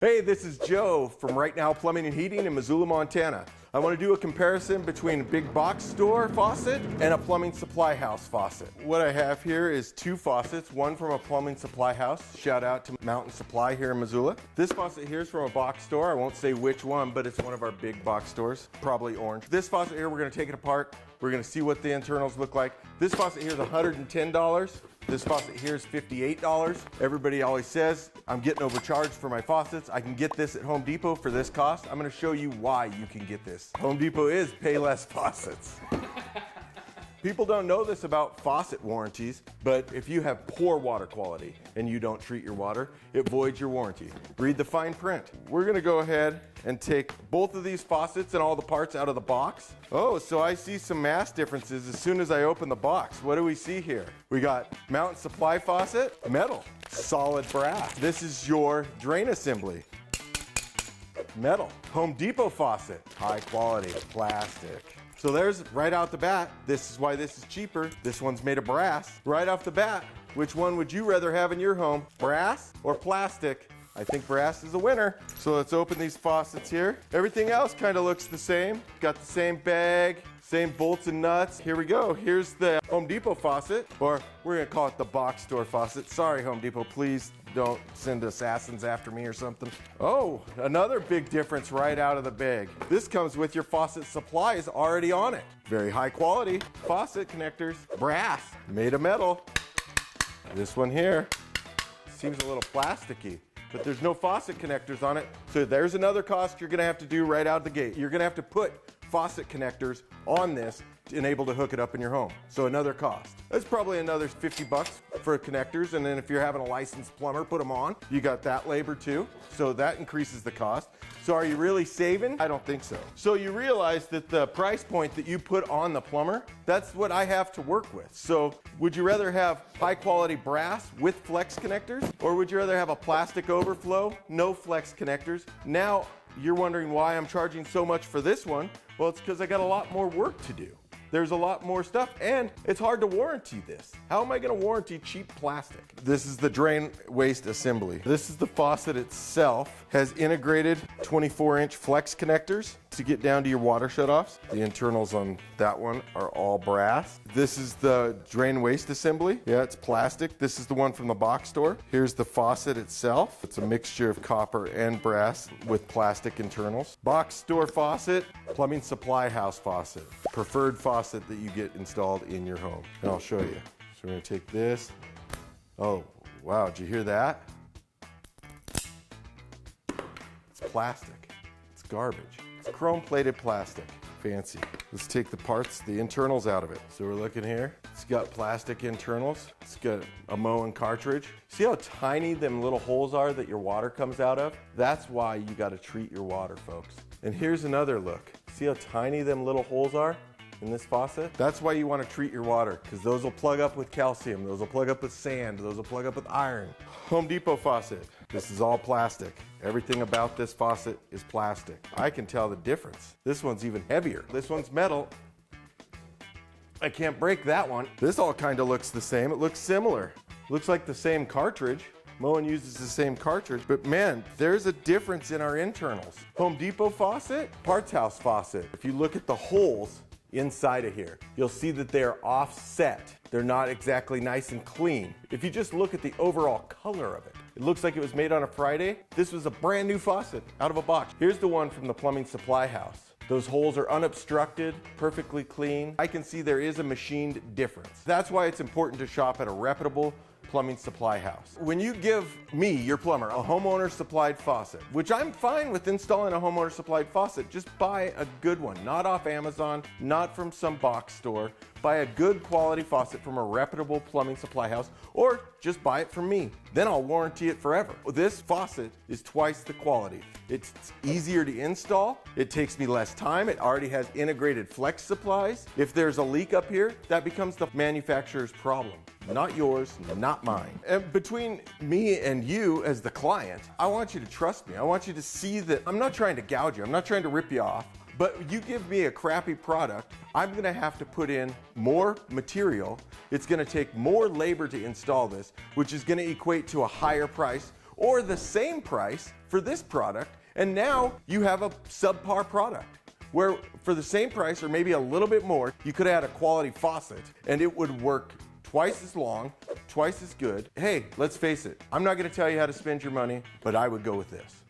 Hey, this is Joe from Right Now Plumbing and Heating in Missoula, Montana. I want to do a comparison between a big box store faucet and a plumbing supply house faucet. What I have here is two faucets, one from a plumbing supply house. Shout out to Mountain Supply here in Missoula. This faucet here is from a box store. I won't say which one, but it's one of our big box stores, probably orange. This faucet here, we're going to take it apart. We're going to see what the internals look like. This faucet here is $110. This faucet here is $58. Everybody always says, I'm getting overcharged for my faucets. I can get this at Home Depot for this cost. I'm gonna show you why you can get this. Home Depot is pay less faucets. People don't know this about faucet warranties, but if you have poor water quality and you don't treat your water, it voids your warranty. Read the fine print. We're gonna go ahead and take both of these faucets and all the parts out of the box. Oh, so I see some mass differences as soon as I open the box. What do we see here? We got Mountain Supply faucet, metal, solid brass. This is your drain assembly. Metal. Home Depot faucet, high quality, plastic. So there's right out the bat, this is why this is cheaper. This one's made of brass. Right off the bat, which one would you rather have in your home? Brass or plastic? I think brass is a winner. So let's open these faucets here. Everything else kind of looks the same. Got the same bag, same bolts and nuts. Here we go. Here's the Home Depot faucet, or we're gonna call it the box store faucet. Sorry, Home Depot, please don't send assassins after me or something. Oh, another big difference right out of the bag. This comes with your faucet supplies already on it. Very high quality faucet connectors, brass, made of metal. This one here seems a little plasticky, but there's no faucet connectors on it. So there's another cost you're gonna have to do right out the gate. You're gonna have to put faucet connectors on this to enable to hook it up in your home. So another cost. That's probably another 50 bucks for connectors, and then if you're having a licensed plumber put them on, you got that labor too. So that increases the cost. So are you really saving? I don't think so. So you realize that the price point that you put on the plumber, that's what I have to work with. So would you rather have high quality brass with flex connectors, or would you rather have a plastic overflow, no flex connectors? Now you're wondering why I'm charging so much for this one. Well, it's because I got a lot more work to do. There's a lot more stuff, and it's hard to warranty this. How am I gonna warranty cheap plastic? This is the drain waste assembly. This is the faucet itself. Has integrated 24-inch flex connectors to get down to your water shutoffs. The internals on that one are all brass. This is the drain waste assembly. Yeah, it's plastic. This is the one from the box store. Here's the faucet itself. It's a mixture of copper and brass with plastic internals. Box store faucet, plumbing supply house faucet. Preferred faucet that you get installed in your home. And I'll show you. So we're gonna take this. Oh, wow, did you hear that? It's plastic. It's garbage. It's chrome-plated plastic. Fancy. Let's take the parts, the internals out of it. So we're looking here. It's got plastic internals. It's got a Moen cartridge. See how tiny them little holes are that your water comes out of? That's why you gotta treat your water, folks. And here's another look. See how tiny them little holes are in this faucet? That's why you wanna treat your water, because those will plug up with calcium, those will plug up with sand, those will plug up with iron. Home Depot faucet. This is all plastic. Everything about this faucet is plastic. I can tell the difference. This one's even heavier. This one's metal. I can't break that one. This all kind of looks the same. It looks similar. Looks like the same cartridge. Moen uses the same cartridge, but man, there's a difference in our internals. Home Depot faucet, Parts House faucet. If you look at the holes inside of here, you'll see that they're offset. They're not exactly nice and clean. If you just look at the overall color of it, it looks like it was made on a Friday. This was a brand new faucet out of a box. Here's the one from the plumbing supply house. Those holes are unobstructed, perfectly clean. I can see there is a machined difference. That's why it's important to shop at a reputable plumbing supply house. When you give me, your plumber, a homeowner supplied faucet, which I'm fine with installing a homeowner supplied faucet, just buy a good one, not off Amazon, not from some box store. Buy a good quality faucet from a reputable plumbing supply house, or just buy it from me. Then I'll warranty it forever. This faucet is twice the quality. It's easier to install. It takes me less time. It already has integrated flex supplies. If there's a leak up here, that becomes the manufacturer's problem. Not yours, not mine. And between me and you as the client, I want you to trust me. I want you to see that I'm not trying to gouge you. I'm not trying to rip you off. But you give me a crappy product, I'm gonna have to put in more material. It's gonna take more labor to install this, which is gonna equate to a higher price, or the same price for this product, and now you have a subpar product. Where for the same price or maybe a little bit more, you could have had a quality faucet and it would work twice as long, twice as good. Hey, let's face it, I'm not gonna tell you how to spend your money, but I would go with this.